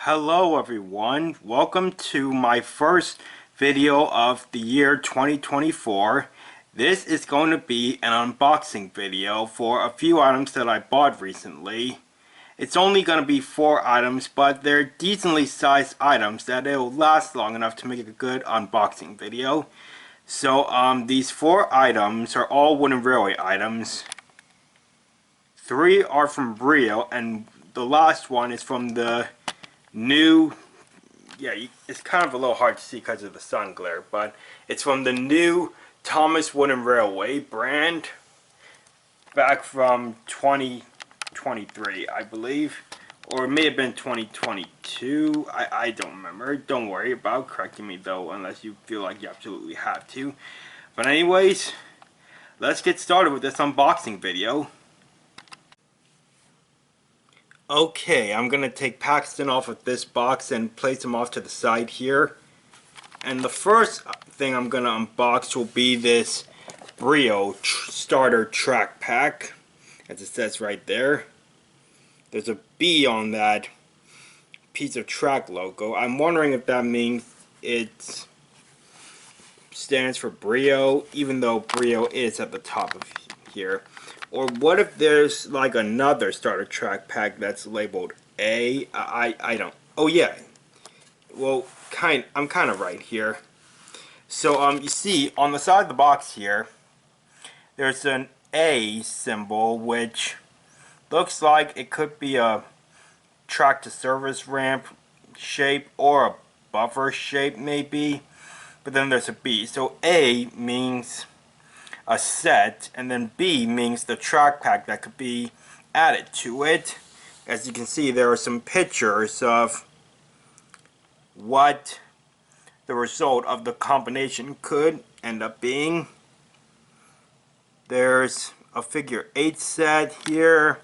Hello everyone, welcome to my first video of the year 2024. This is going to be an unboxing video for a few items that I bought recently. It's only going to be 4 items, but they're decently sized items that it'll last long enough to make a good unboxing video. So these 4 items are all wooden railway items. 3 are from Brio and the last one is from the new, it's kind of a little hard to see because of the sun glare, but it's from the new Thomas Wooden Railway brand back from 2023, I believe, or it may have been 2022. I don't remember. Don't worry about correcting me though, unless you feel like you absolutely have to. But anyways, let's get started with this unboxing video. Okay, I'm going to take Paxton off of this box and place him off to the side here. And the first thing I'm going to unbox will be this Brio starter track pack, as it says right there. There's a B on that piece of track logo. I'm wondering if that means it stands for Brio, even though Brio is at the top of here. Or what if there's like another starter track pack that's labeled A? I don't. Oh yeah. Well, I'm kind of right here. So you see on the side of the box here, there's an A symbol, which looks like it could be a track to service ramp shape or a buffer shape maybe. But then there's a B. So A means a set, and then B means the track pack that could be added to it. As you can see, there are some pictures of what the result of the combination could end up being. There's a figure 8 set here.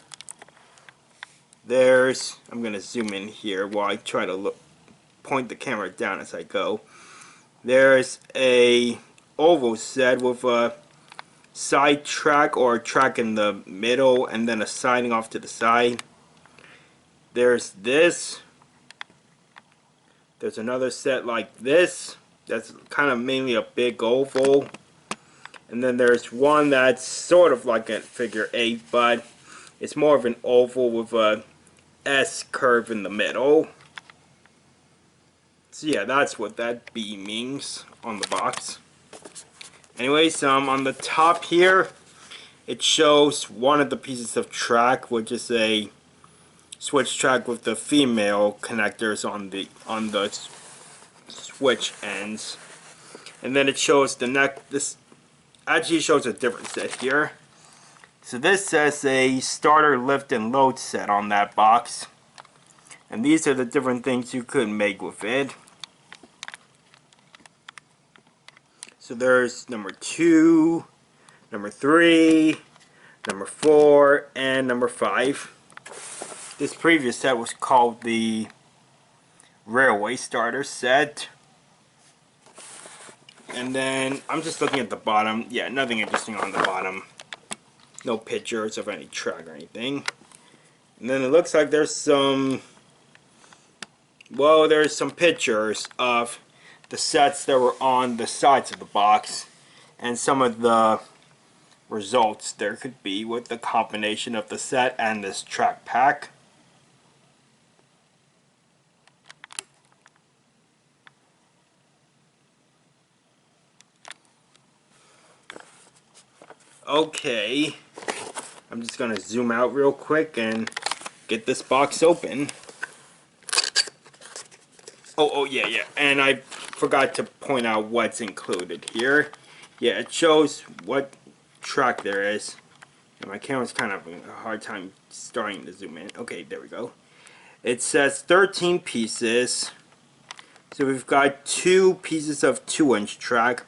I'm going to zoom in here while I try to point the camera down as I go. There's a oval set with a side track or a track in the middle and then a siding off to the side. There's this. There's another set like this that's kind of mainly a big oval. And then there's one that's sort of like a figure 8, but it's more of an oval with a S curve in the middle. So yeah, that's what that B means on the box. Anyways, on the top here, it shows one of the pieces of track, which is a switch track with the female connectors on the switch ends. And then it shows the neck. This actually shows a different set here. So this says a starter lift and load set on that box. And these are the different things you could make with it. So there's number 2, number 3, number 4, and number 5. This previous set was called the Railway Starter set. And then I'm just looking at the bottom. Yeah, nothing interesting on the bottom. No pictures of any track or anything. And then it looks like there's some pictures of the sets that were on the sides of the box and some of the results there could be with the combination of the set and this track pack. Okay, I'm just gonna zoom out real quick and get this box open. Oh yeah, and I forgot to point out what's included here. Yeah, it shows what track there is. And my camera's kind of having a hard time starting to zoom in. Okay, there we go. It says 13 pieces. So we've got 2 pieces of 2-inch track,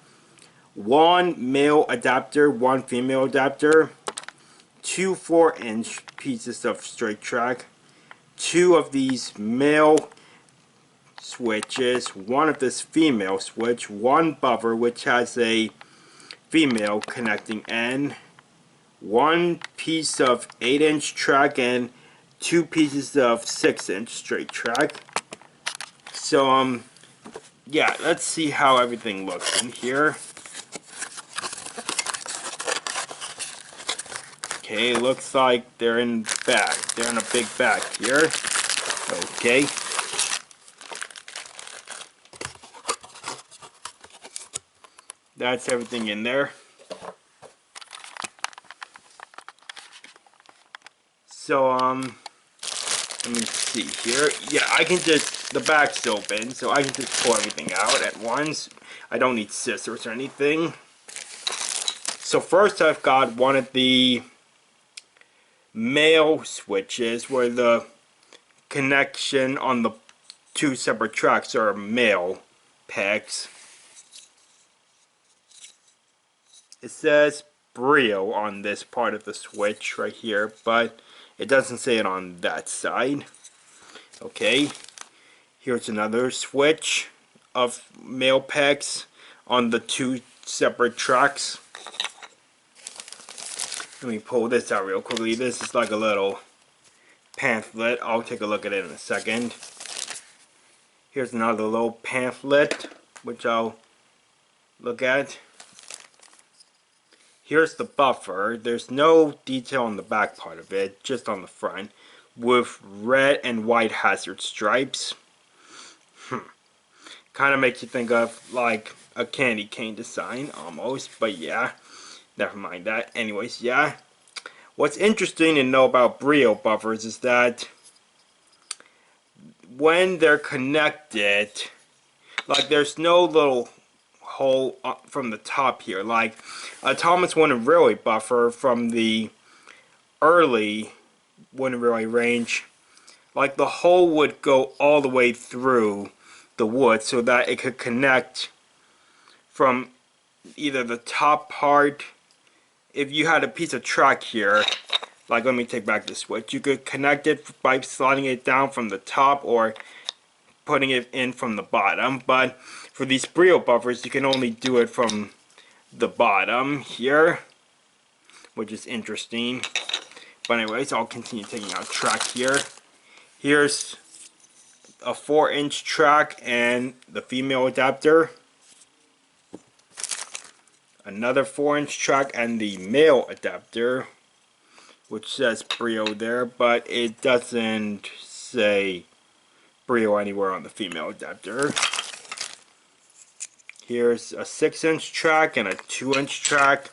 1 male adapter, 1 female adapter, 2 4-inch pieces of straight track, 2 of these male switches, 1 of this female switch, 1 buffer which has a female connecting end, 1 piece of 8-inch track, and 2 pieces of 6-inch straight track. So yeah, let's see how everything looks in here. Okay, looks like they're in bag. They're in a big bag here. Okay. That's everything in there. So let me see here. Yeah, I can just, the bag's open, so I can just pull everything out at once. I don't need scissors or anything. So first I've got one of the male switches where the connection on the two separate tracks are male pegs. It says Brio on this part of the switch right here, but it doesn't say it on that side. Okay, here's another switch of male pegs on the two separate tracks. Let me pull this out real quickly. This is like a little pamphlet. I'll take a look at it in a second. Here's another little pamphlet, which I'll look at. Here's the buffer. There's no detail on the back part of it, just on the front, with red and white hazard stripes. Kind of makes you think of like a candy cane design almost, but yeah, never mind that. Anyways, yeah. What's interesting to know about Brio buffers is that when they're connected, like there's no little hole from the top here. Like a Thomas Wooden Railway buffer from the early Wooden Railway range, like the hole would go all the way through the wood so that it could connect from either the top part. If you had a piece of track here, like let me take back the switch, you could connect it by sliding it down from the top or putting it in from the bottom. But for these Brio buffers, you can only do it from the bottom here, which is interesting. But anyways, I'll continue taking out track here. Here's a 4-inch track and the female adapter. Another 4-inch track and the male adapter, which says Brio there, but it doesn't say Brio anywhere on the female adapter. Here's a 6-inch track and a 2-inch track.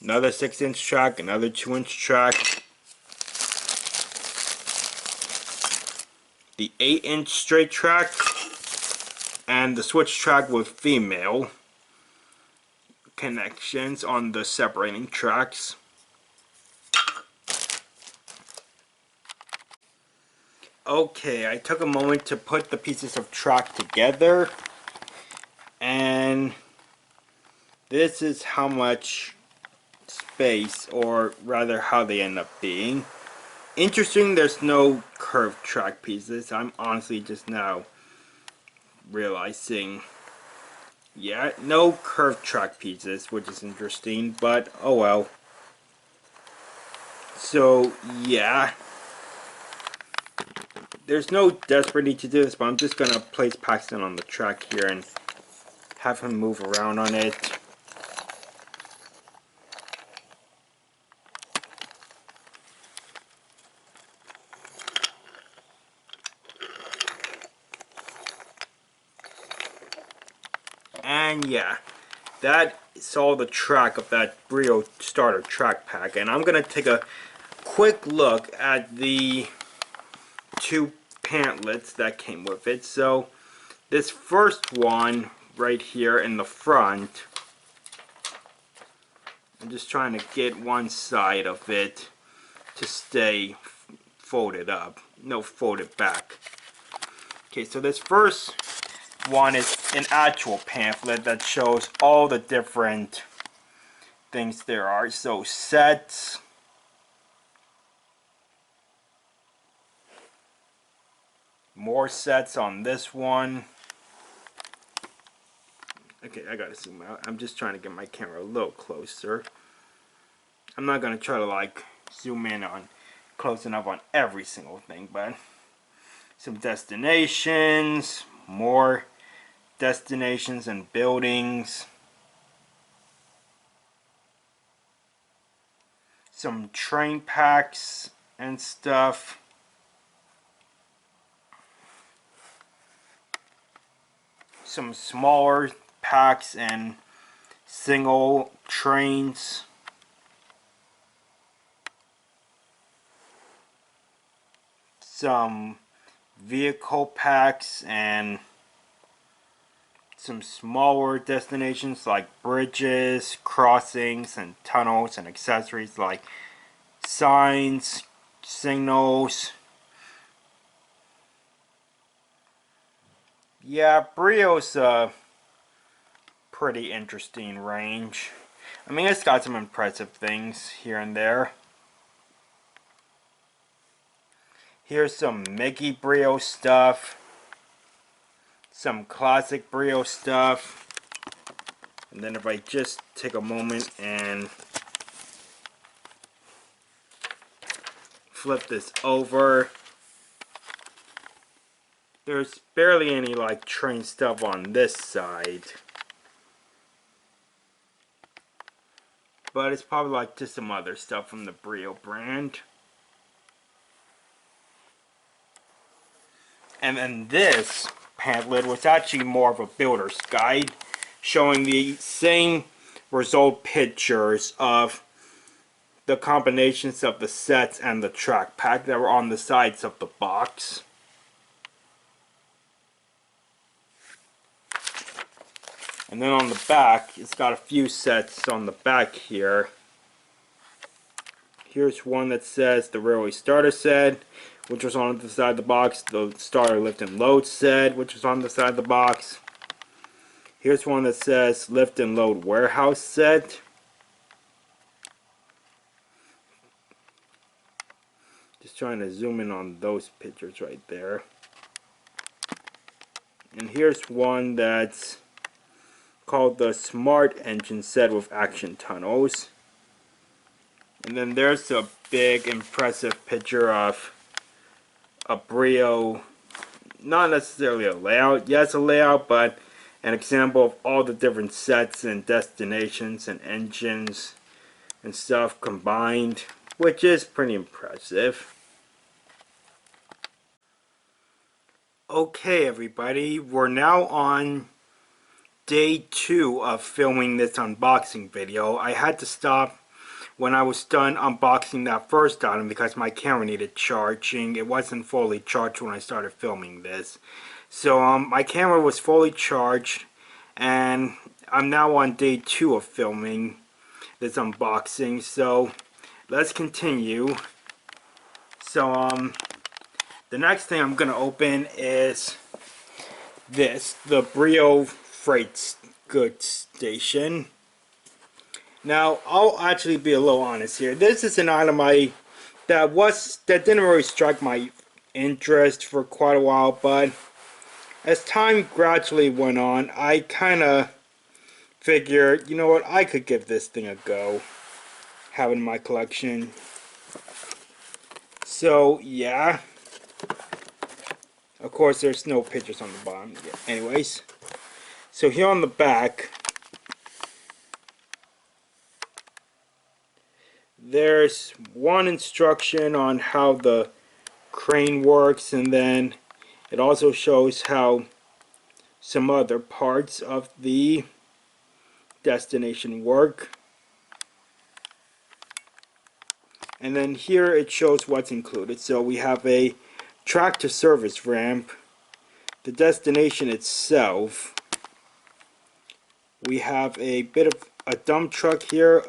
Another 6-inch track, another 2-inch track. The 8-inch straight track and the switch track with female connections on the separating tracks. Okay, I took a moment to put the pieces of track together, and this is how much space, or rather how they end up being. Interesting, there's no curved track pieces. I'm honestly just now realizing, yeah, no curved track pieces, which is interesting, but oh well. So yeah, there's no desperate need to do this, but I'm just gonna place Paxton on the track here and have him move around on it. And yeah, that's all the track of that Brio starter track pack. And I'm gonna take a quick look at the two pamphlets that came with it. So this first one right here in the front, I'm just trying to get one side of it to stay folded up, no, folded back. Okay, so this first one is an actual pamphlet that shows all the different things there are. So sets, more sets on this one. Okay, I gotta zoom out. I'm just trying to get my camera a little closer. I'm not gonna try to like zoom in on close enough on every single thing, but some destinations, more destinations and buildings, some train packs and stuff, some smaller packs and single trains, some vehicle packs and some smaller destinations like bridges, crossings, and tunnels, and accessories like signs, signals. Yeah, Brio's a pretty interesting range. I mean, it's got some impressive things here and there. Here's some Mickey Brio stuff, some classic Brio stuff, and then if I just take a moment and flip this over, there's barely any like train stuff on this side, but it's probably like just some other stuff from the Brio brand. And then this pamphlet was actually more of a builder's guide, showing the same result pictures of the combinations of the sets and the track pack that were on the sides of the box. And then on the back, it's got a few sets on the back here. Here's one that says the Railway Starter set, which was on the side of the box. The Starter Lift and Load set, which was on the side of the box. Here's one that says Lift and Load Warehouse set. Just trying to zoom in on those pictures right there. And here's one that's called the Smart Engine set with action tunnels. And then there's a big impressive picture of a Brio, not necessarily a layout, yes a layout, but an example of all the different sets and destinations and engines and stuff combined, which is pretty impressive. Okay everybody, we're now on day 2 of filming this unboxing video. I had to stop when I was done unboxing that first item because my camera needed charging. It wasn't fully charged when I started filming this. So my camera was fully charged and I'm now on day 2 of filming this unboxing. So let's continue. So the next thing I'm going to open is this, the Brio Freight Goods Station. Now, I'll actually be a little honest here. This is an item that didn't really strike my interest for quite a while, but as time gradually went on, I kind of figured, you know what, I could give this thing a go, have it in my collection. So, yeah. Of course, there's no pictures on the bottom. Yeah. Anyways, so here on the back, there's one instruction on how the crane works, and then it also shows how some other parts of the destination work. And then here it shows what's included. So we have a tractor service ramp, the destination itself. We have a bit of a dump truck here,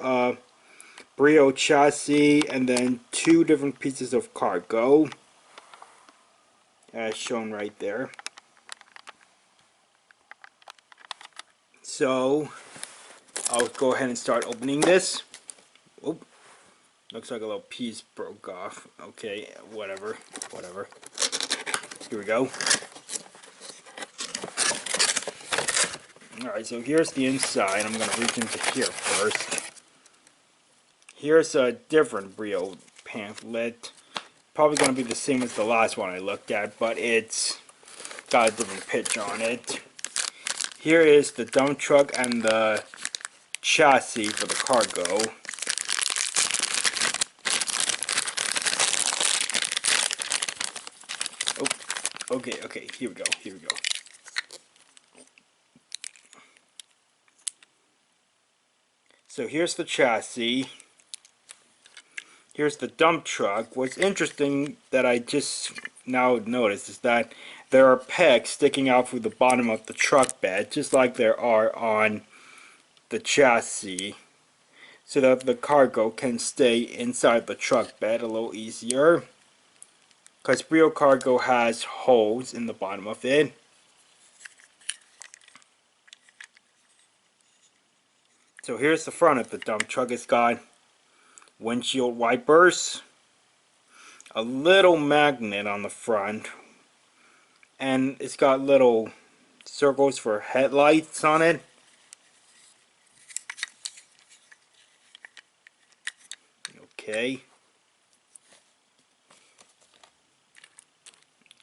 Brio chassis, and then 2 different pieces of cargo, as shown right there. So I'll go ahead and start opening this. Oop. Looks like a little piece broke off. Okay, whatever. Here we go. Alright, so here's the inside. I'm going to reach into here first. Here's a different Brio pamphlet. probably going to be the same as the last one I looked at, but it's got a different picture on it. Here is the dump truck and the chassis for the cargo. Oh, okay, here we go. So here's the chassis. Here's the dump truck. What's interesting that I just now noticed is that there are pegs sticking out through the bottom of the truck bed, just like there are on the chassis, so that the cargo can stay inside the truck bed a little easier, because Brio cargo has holes in the bottom of it. So here's the front of the dump truck. It's got windshield wipers, a little magnet on the front, and it's got little circles for headlights on it. Okay.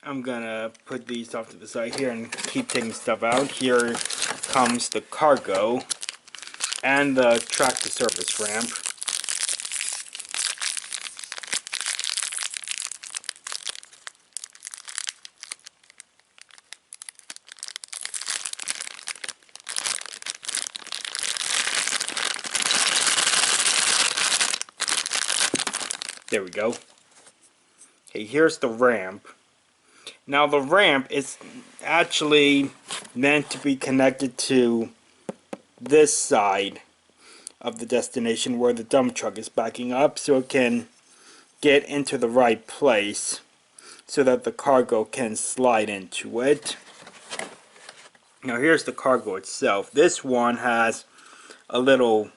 I'm gonna put these off to the side here and keep taking stuff out. Here comes the cargo and the tractor service ramp. There we go. Okay, here's the ramp. Now the ramp is actually meant to be connected to this side of the destination where the dump truck is backing up, so it can get into the right place so that the cargo can slide into it. Now here's the cargo itself. This one has a little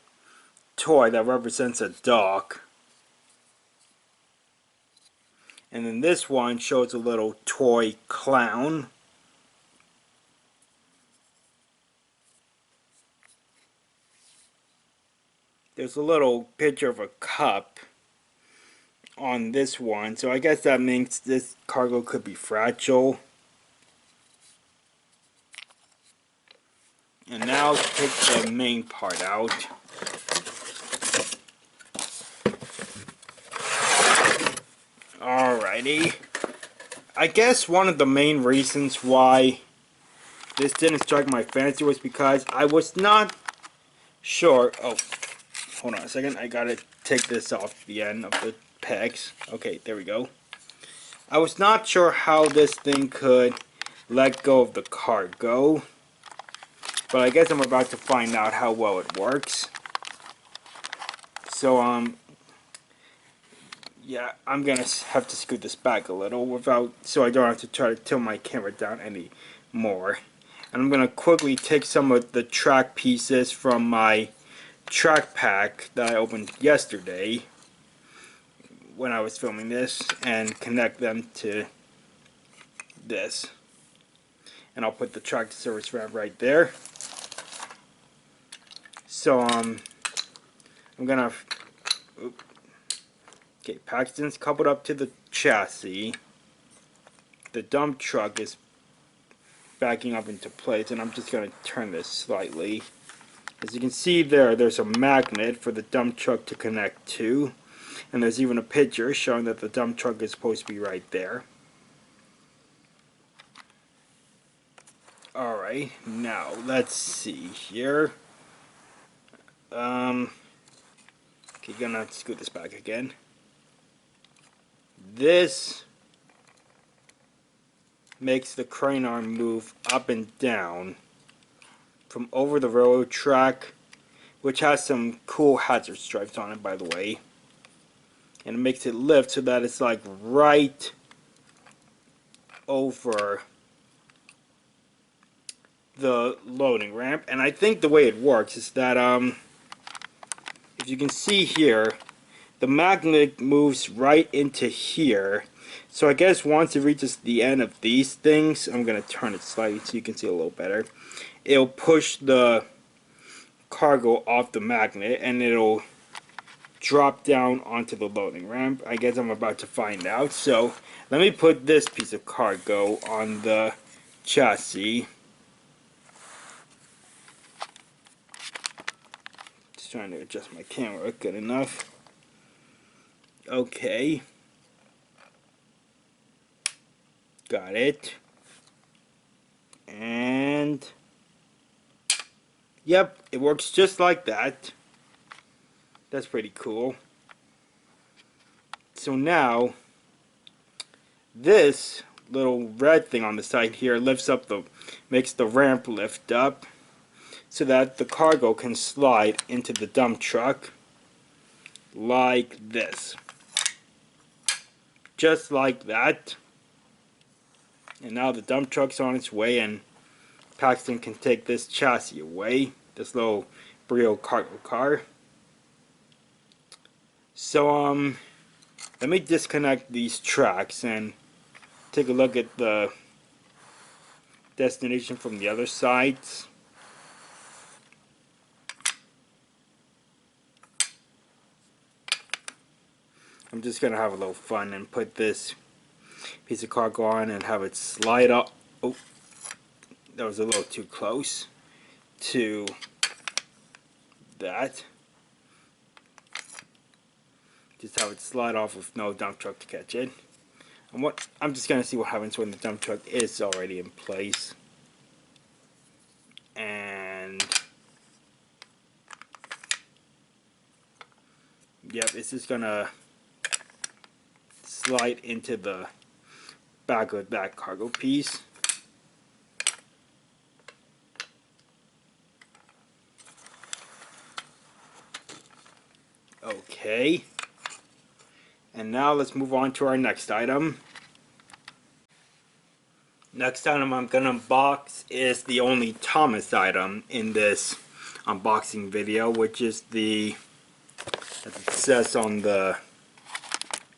toy that represents a dog. And then this one shows a little toy clown. There's a little picture of a cup on this one, so I guess that means this cargo could be fragile. And now let's take the main part out. Alrighty. I guess one of the main reasons why this didn't strike my fancy was because I was not sure. Oh, hold on a second. I gotta take this off the end of the pegs. Okay, there we go. I was not sure how this thing could let go of the cargo, but I guess I'm about to find out how well it works. So, yeah, I'm gonna have to scoot this back a little so I don't have to try to tilt my camera down any more. And I'm gonna quickly take some of the track pieces from my track pack that I opened yesterday when I was filming this and connect them to this. And I'll put the tractor service ramp right there. So, I'm gonna... Oops. Okay, Paxton's coupled up to the chassis. The dump truck is backing up into place, and I'm just going to turn this slightly. As you can see there's a magnet for the dump truck to connect to, and there's even a picture showing that the dump truck is supposed to be right there. Alright, now let's see here. Okay, gonna have to scoot this back again. This makes the crane arm move up and down from over the railroad track, which has some cool hazard stripes on it, by the way. And it makes it lift so that it's like right over the loading ramp. And I think the way it works is that if you can see here, the magnet moves right into here. So I guess once it reaches the end of these things, I'm going to turn it slightly so you can see a little better. It'll push the cargo off the magnet and it'll drop down onto the loading ramp? I guess I'm about to find out. So let me put this piece of cargo on the chassis. Just trying to adjust my camera good enough. Okay. Got it. And yep, it works just like that. That's pretty cool. So now this little red thing on the side here lifts up makes the ramp lift up so that the cargo can slide into the dump truck like this. Just like that. And now the dump truck's on its way and Paxton can take this chassis away. This little Brio cargo car. So let me disconnect these tracks and take a look at the destination from the other sides. I'm just gonna have a little fun and put this piece of cargo on and have it slide up. Oh, that was a little too close to that. Just have it slide off with no dump truck to catch it. And I'm just gonna see what happens when the dump truck is already in place. And yep, it's just gonna slide into the back of that cargo piece. Okay. And now let's move on to our next item. Next item I'm gonna unbox is the only Thomas item in this unboxing video, which is the, as it says on the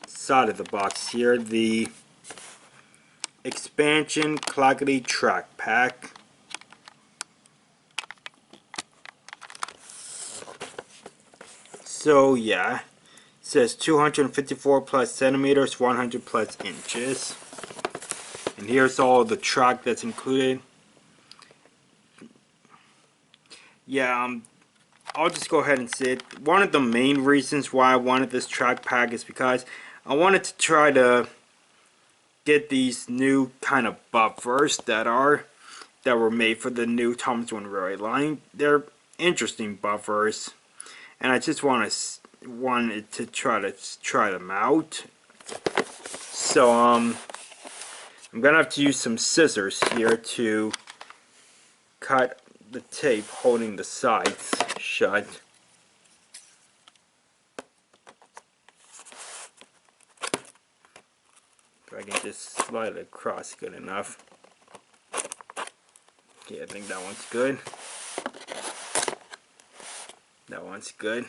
side of the box here, the expansion Clackety track pack. So yeah, it says 254 plus centimeters, 100 plus inches. And here's all the track that's included. Yeah, I'll just go ahead and say it. One of the main reasons why I wanted this track pack is because I wanted to try to get these new kind of buffers that were made for the new Thomas One Railway line. They're interesting buffers, and I just wanted to try them out. So I'm gonna have to use some scissors here to cut the tape holding the sides shut. If I can just slide it across good enough. Okay, I think that one's good. That one's good.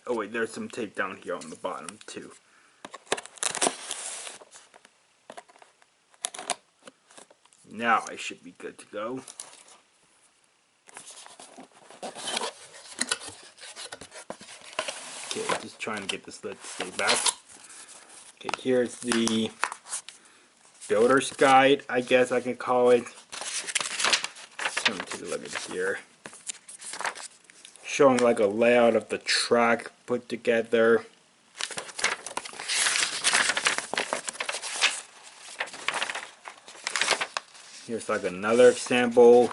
Oh wait, there's some tape down here on the bottom too. Now I should be good to go. Okay, just trying to get this lid to stay back. Okay, here's the builder's guide, I guess I can call it. Let me take a look at here. Showing like a layout of the track put together. Here's like another example.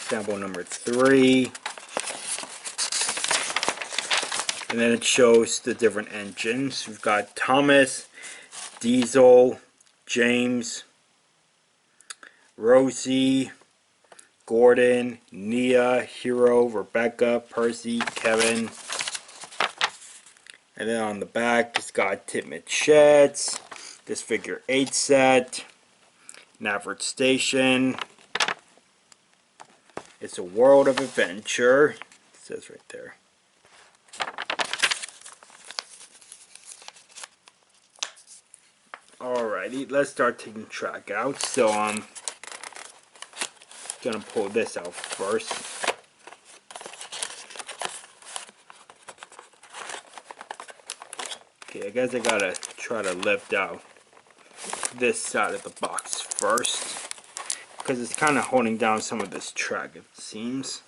Example number 3. And then it shows the different engines. We've got Thomas, Diesel, James, Rosie, Gordon, Nia, Hero, Rebecca, Percy, Kevin. And then on the back, it's got Titmit Sheds, this figure 8 set, Navert Station. It's a world of adventure. It says right there. Alrighty, let's start taking track out. So Gonna pull this out first. Okay, I guess I gotta try to lift out this side of the box first, because it's kind of holding down some of this track, it seems.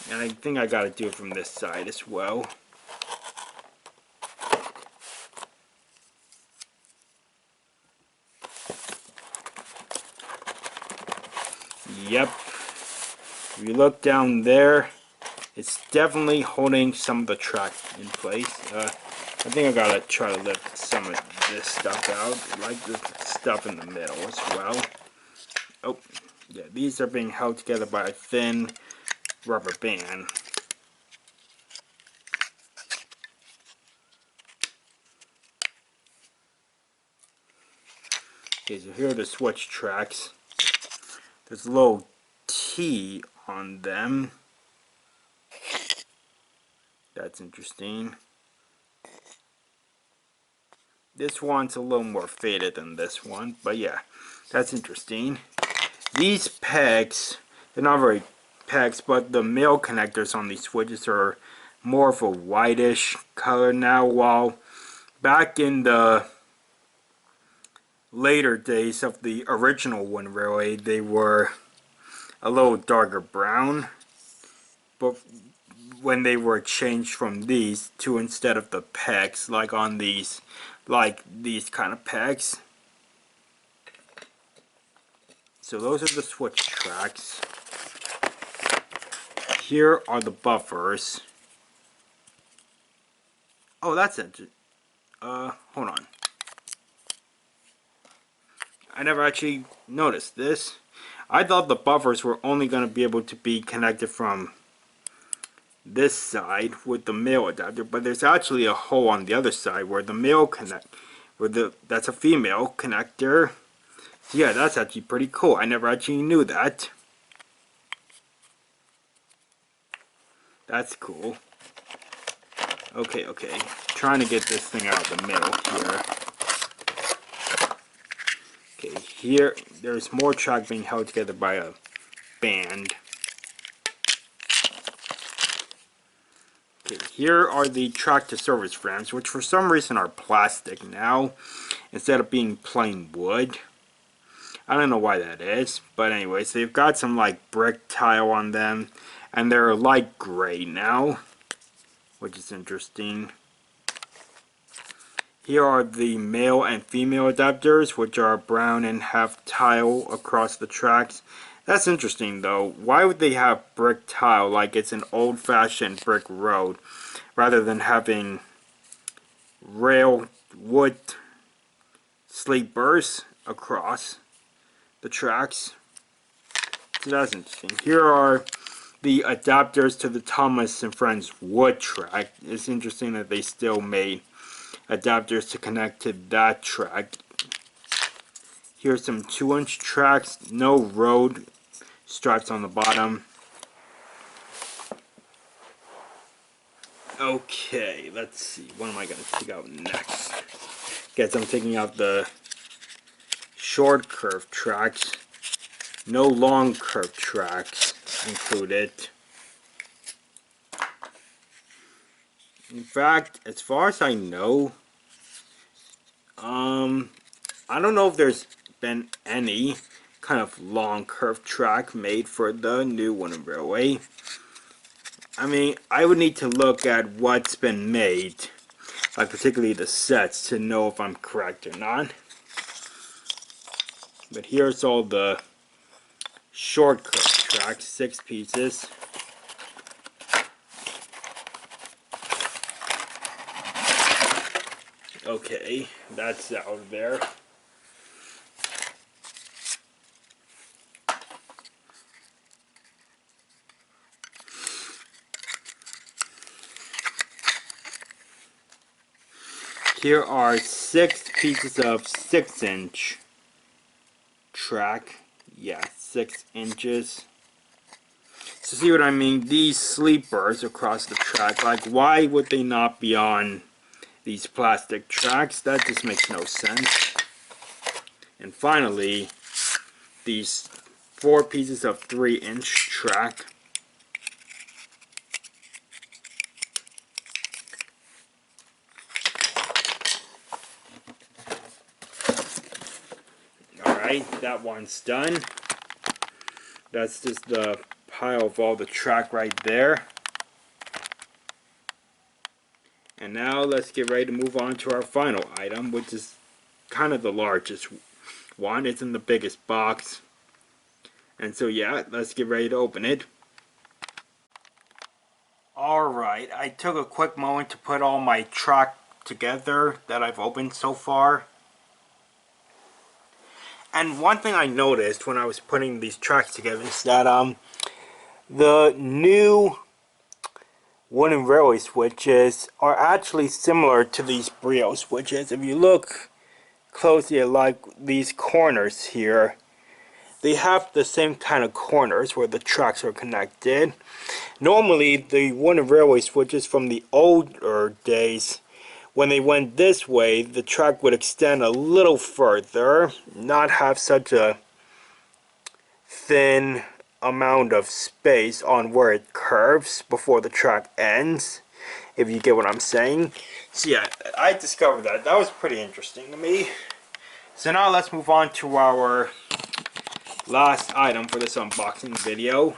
And I think I gotta do it from this side as well. Yep. If you look down there, it's definitely holding some of the track in place. I think I gotta try to lift some of this stuff out, like the stuff in the middle as well. Oh, yeah, these are being held together by a thin rubber band. Okay, so here are the switch tracks. There's a little T on them. That's interesting. This one's a little more faded than this one, but yeah, that's interesting. These pegs, they're not very pegs, but the male connectors on these switches are more of a whitish color now, while back in the later days of the original one relay, they were a little darker brown. But when they were changed from these to instead of the pegs, like on these, like these kind of pegs. So those are the switch tracks. Here are the buffers. Oh, that's it. Hold on. I never actually noticed this. I thought the buffers were only going to be able to be connected from this side with the male adapter, but there's actually a hole on the other side where the male that's a female connector. So yeah, that's actually pretty cool. I never actually knew that. That's cool. Okay. Trying to get this thing out of the middle here. Okay, here there's more track being held together by a band. Okay, here are the track to service frames, which for some reason are plastic now instead of being plain wood. I don't know why that is, but anyways, they've got some like brick tile on them, and they're light gray now, which is interesting. Here are the male and female adapters, which are brown and have tile across the tracks. That's interesting though. Why would they have brick tile like it's an old-fashioned brick road, rather than having rail wood sleepers across the tracks? So that's interesting. Here are the adapters to the Thomas and Friends wood track. It's interesting that they still made adapters to connect to that track. Here's some 2-inch tracks, no road stripes on the bottom. Okay, let's see, what am I going to take out next? Guess I'm taking out the short curve tracks, no long curve tracks included. In fact, as far as I know, I don't know if there's been any kind of long curve track made for the new Winter Railway. I mean, I would need to look at what's been made, like particularly the sets, to know if I'm correct or not. But here's all the short curve tracks, 6 pieces. Okay, that's out of there. Here are 6 pieces of 6-inch track. Yeah, 6 inches. So see what I mean? These sleepers across the track, like why would they not be on these plastic tracks. That just makes no sense. And finally, these 4 pieces of 3-inch track. Alright, that one's done. That's just the pile of all the track right there. And now let's get ready to move on to our final item, which is kind of the largest one. It's in the biggest box. And so yeah, let's get ready to open it. Alright, I took a quick moment to put all my track together that I've opened so far. And one thing I noticed when I was putting these tracks together is that the new wooden railway switches are actually similar to these Brio switches. If you look closely at like these corners here, they have the same kind of corners where the tracks are connected. Normally the wooden railway switches from the older days, when they went this way, the track would extend a little further, not have such a thin amount of space on where it curves before the track ends, if you get what I'm saying. So yeah, I discovered that. That was pretty interesting to me. So now let's move on to our last item for this unboxing video.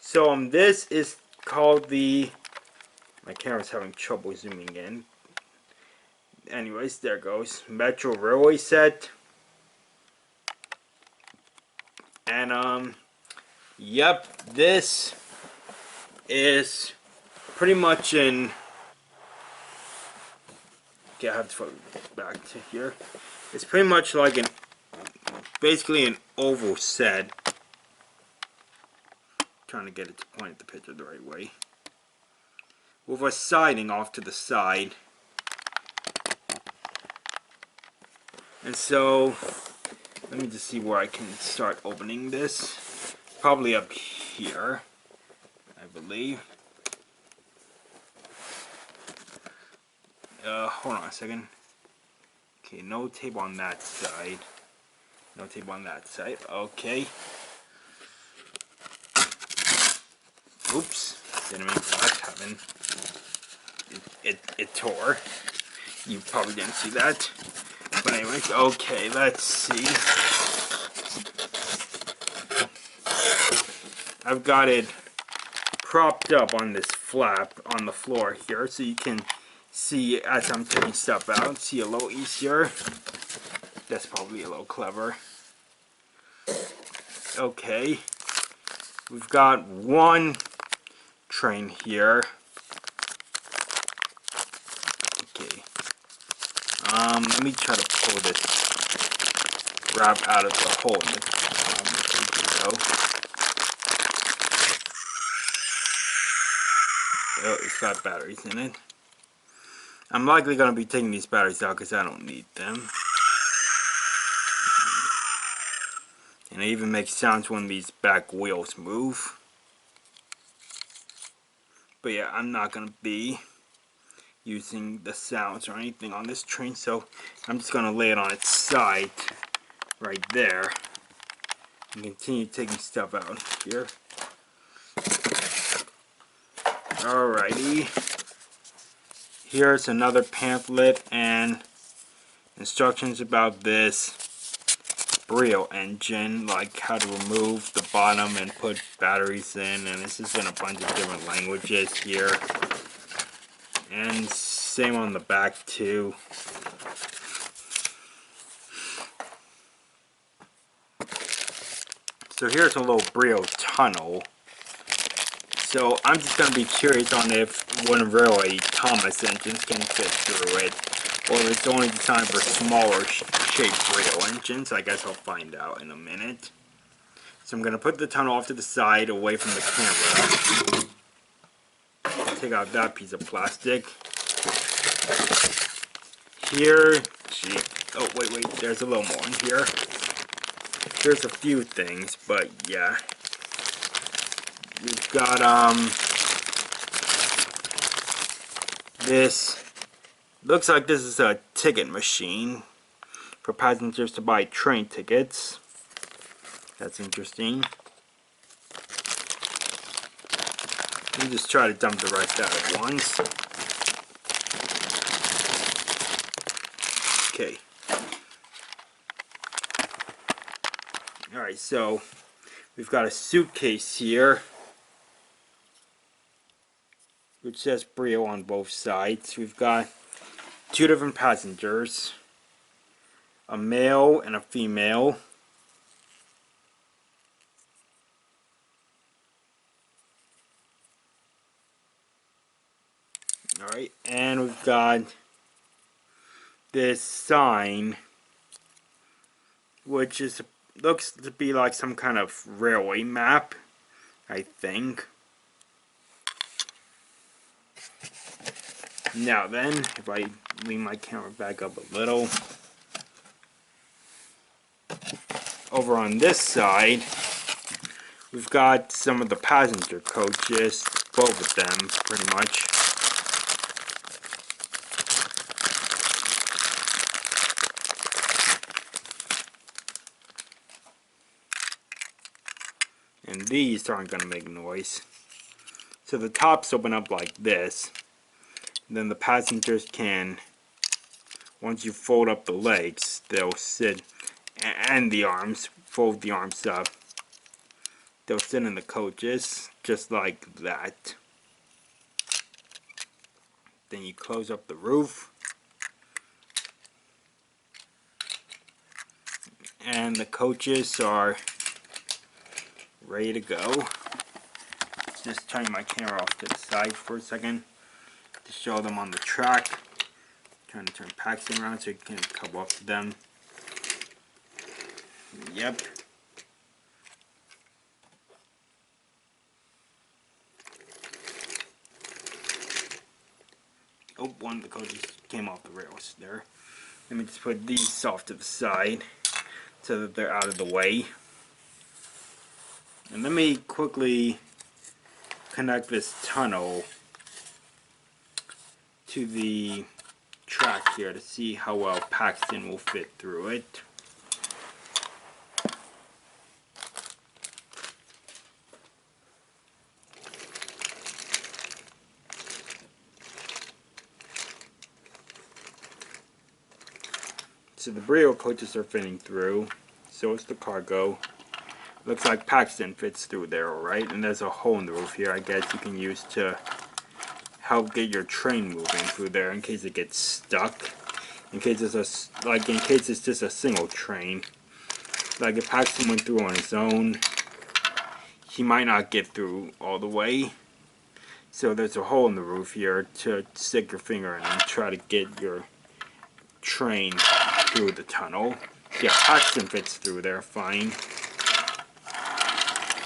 So this is called the... My camera's having trouble zooming in. Anyways, there goes. Metro Railway set. And yep, this is pretty much in... Okay, I have to put it back to here. It's pretty much like basically an oval set. Trying to get it to point at the picture the right way. With a siding off to the side. And so, let me just see where I can start opening this. Probably up here, I believe. Hold on a second. Okay, no tape on that side. No tape on that side. Okay. Oops. Didn't mean for that to happen. It tore. You probably didn't see that. But anyways, okay, let's see. I've got it propped up on this flap on the floor here, so you can see as I'm taking stuff out, see a little easier. That's probably a little clever. Okay, we've got one train here. Okay, let me try to pull this wrap out of the hole in the oh, it's got batteries in it. I'm likely going to be taking these batteries out because I don't need them. And it even makes sounds when these back wheels move. But yeah, I'm not going to be using the sounds or anything on this train, so I'm just going to lay it on its side right there and continue taking stuff out here. Alrighty. Here's another pamphlet and instructions about this Brio engine, like how to remove the bottom and put batteries in, and this is in a bunch of different languages here. And same on the back too. So here's a little Brio tunnel. So I'm just going to be curious on if wooden railway Thomas engines can fit through it, or if it's only designed for smaller shaped Brio engines. I guess I'll find out in a minute. So I'm going to put the tunnel off to the side, away from the camera. Take out that piece of plastic. Here, gee, oh wait, there's a little more in here. There's a few things, but yeah. We've got this looks like this is a ticket machine for passengers to buy train tickets. That's interesting. Let me just try to dump the rest out at once. Okay. Alright, so we've got a suitcase here which says Brio on both sides. We've got two different passengers, a male and a female. Alright, and we've got this sign which looks to be like some kind of railway map, I think. Now then, if I lean my camera back up a little, over on this side we've got some of the passenger coaches, both of them pretty much. And these aren't going to make noise. So the tops open up like this. Then the passengers can, once you fold up the legs, they'll sit, and the arms, fold the arms up. They'll sit in the coaches, just like that. Then you close up the roof. And the coaches are ready to go. Just turning my camera off to the side for a second to show them on the track. Trying to turn Paxton around so you can come up to them. Yep. Oh, one of the coaches came off the rails there. Let me just put these off to the side so that they're out of the way. And let me quickly connect this tunnel to the track here to see how well Paxton will fit through it. So the Brio coaches are fitting through, so is the cargo. Looks like Paxton fits through there, alright, and there's a hole in the roof here I guess you can use to help get your train moving through there in case it gets stuck. In case it's in case it's just a single train. Like if Paxton went through on his own, he might not get through all the way. So there's a hole in the roof here to stick your finger in and try to get your train through the tunnel. Yeah, Paxton fits through there fine.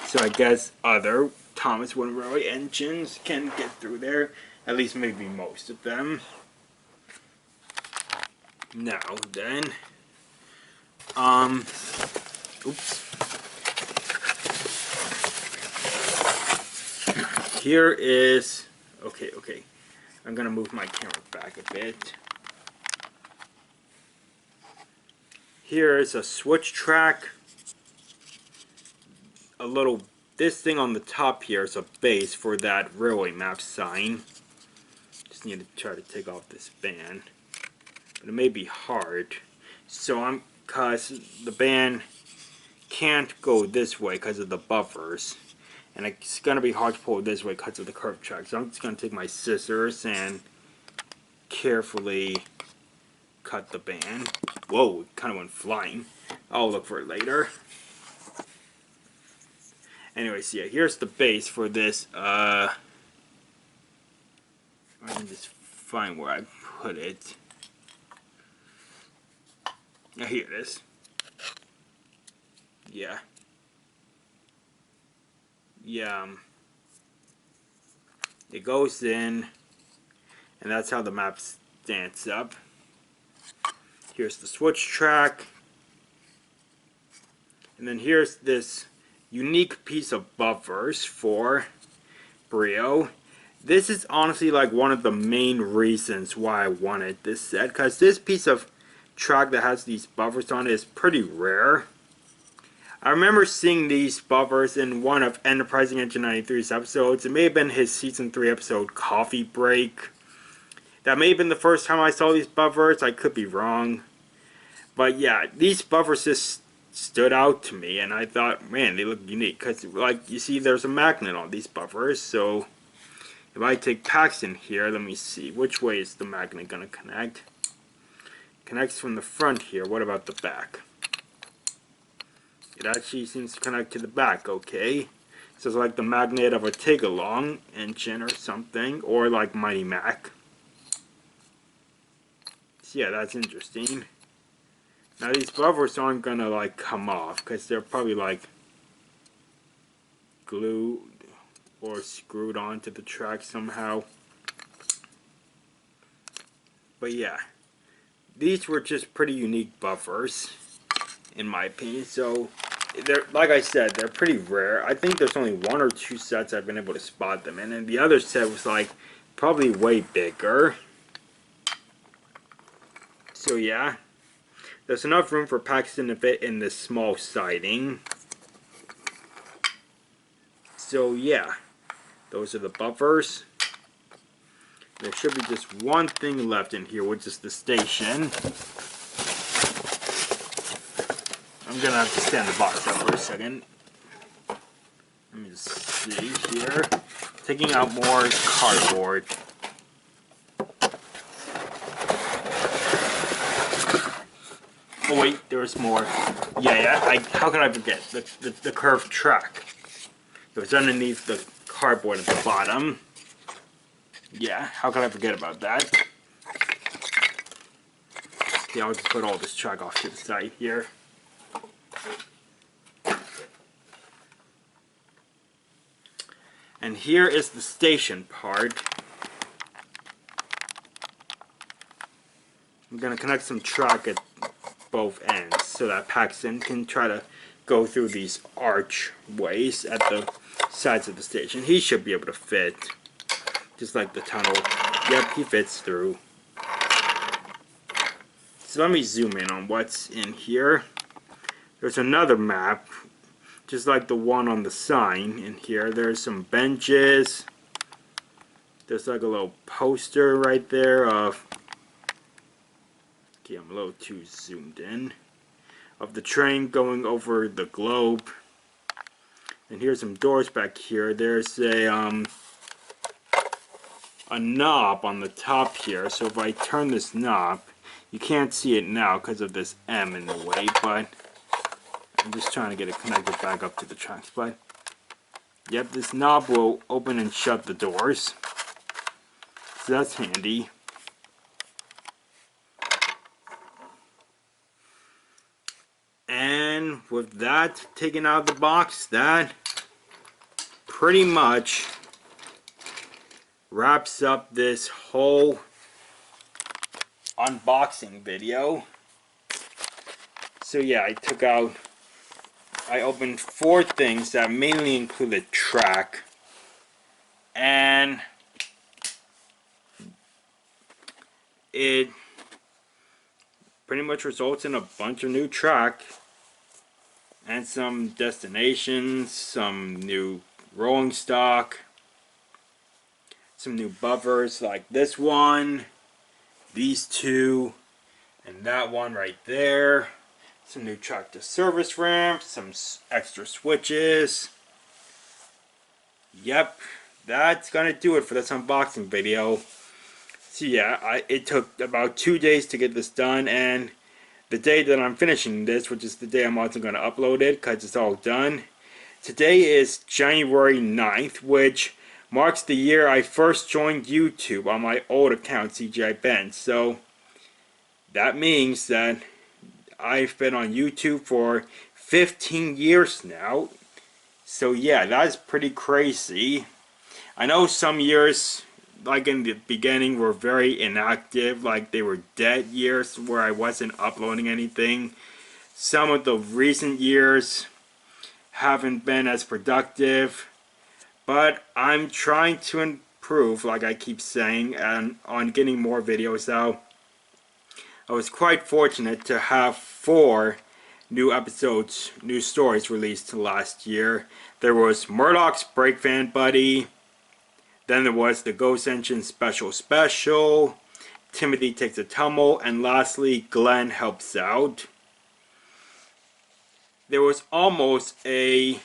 So I guess other Thomas Wooden Railway engines can get through there. At least maybe most of them. Now then, oops. Here is, okay. I'm gonna move my camera back a bit. Here is a switch track. This thing on the top here is a base for that railway map sign. Just need to try to take off this band. But it may be hard. So cause the band can't go this way because of the buffers. And it's gonna be hard to pull it this way because of the curved track. So I'm just gonna take my scissors and carefully cut the band. Whoa, it kind of went flying. I'll look for it later. Anyways, yeah, here's the base for this. I can just find where I put it. Yeah, here it is. Yeah. It goes in, and that's how the map stands up. Here's the switch track. And then here's this unique piece of buffers for Brio. This is honestly like one of the main reasons why I wanted this set, because this piece of track that has these buffers on it is pretty rare. I remember seeing these buffers in one of Enterprising Engine 93's episodes. It may have been his season 3 episode Coffee Break. That may have been the first time I saw these buffers. I could be wrong. But yeah, these buffers just stood out to me, and I thought, man, they look unique. Because, like, you see, there's a magnet on these buffers. So, if I take Paxton here, let me see. Which way is the magnet going to connect? Connects from the front here. What about the back? It actually seems to connect to the back, okay. So it's like the magnet of a Tagalong engine or something, or like Mighty Mac. So yeah, that's interesting. Now these buffers aren't gonna like come off, because they're probably like glued or screwed onto the track somehow. But yeah, these were just pretty unique buffers, in my opinion. So they're, like I said, they're pretty rare. I think there's only 1 or 2 sets I've been able to spot them in, and the other set was like probably way bigger. So yeah, there's enough room for Paxton to fit in this small siding. So yeah, those are the buffers. There should be just one thing left in here, which is the station. I'm gonna have to stand the box up for a second. Let me just see here. Taking out more cardboard. Oh wait, there's more. Yeah, how could I forget? The curved track. It was underneath the cardboard at the bottom. Yeah, how could I forget about that? Okay, I'll just put all this track off to the side here. And here is the station part. I'm going to connect some track at both ends so that Paxton can try to go through these archways at the sides of the station. He should be able to fit, just like the tunnel. Yep, he fits through. So let me zoom in on what's in here. There's another map, just like the one on the sign in here. There's some benches. There's like a little poster right there of, okay, I'm a little too zoomed in, of the train going over the globe. And here's some doors back here. There's a knob on the top here. So if I turn this knob, you can't see it now because of this M in the way, but I'm just trying to get it connected back up to the tracks. But yep, this knob will open and shut the doors. So that's handy. And with that taken out of the box, that pretty much wraps up this whole unboxing video. So yeah, I opened 4 things that mainly included track, and it pretty much results in a bunch of new track and some destinations, some new rolling stock, some new buffers like this one, these 2, and that one right there. Some new track to service ramps, some extra switches. Yep, that's gonna do it for this unboxing video. So yeah, it took about 2 days to get this done, and the day that I'm finishing this, which is the day I'm also gonna upload it because it's all done. Today is January 9th, which marks the year I first joined YouTube on my old account, CGI Ben. So that means that I've been on YouTube for 15 years now. So yeah, that's pretty crazy. I know some years, like in the beginning, were very inactive, like they were dead years where I wasn't uploading anything. Some of the recent years haven't been as productive, but I'm trying to improve, like I keep saying, and on getting more videos out. I was quite fortunate to have 4 new episodes, new stories released last year. There was Murdoch's Break Van Buddy, then there was the Ghost Engine Special, Timothy Takes a Tumble, and lastly, Glenn Helps Out. There was almost a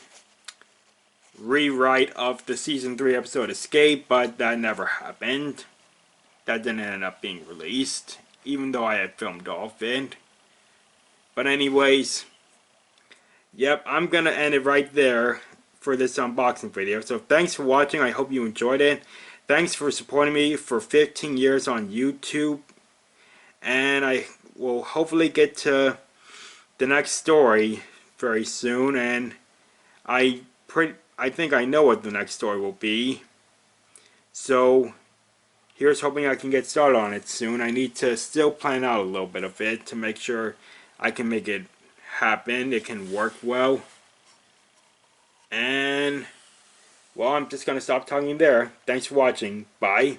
rewrite of the Season 3 episode Escape, but that never happened. That didn't end up being released, even though I had filmed all of it. But anyways, yep, I'm gonna end it right there for this unboxing video. So thanks for watching. I hope you enjoyed it. Thanks for supporting me for 15 years on YouTube. And I will hopefully get to the next story very soon. And I think I know what the next story will be. So here's hoping I can get started on it soon. I need to still plan out a little bit of it to make sure I can make it happen. It can work well. And well, I'm just going to stop talking there. Thanks for watching. Bye.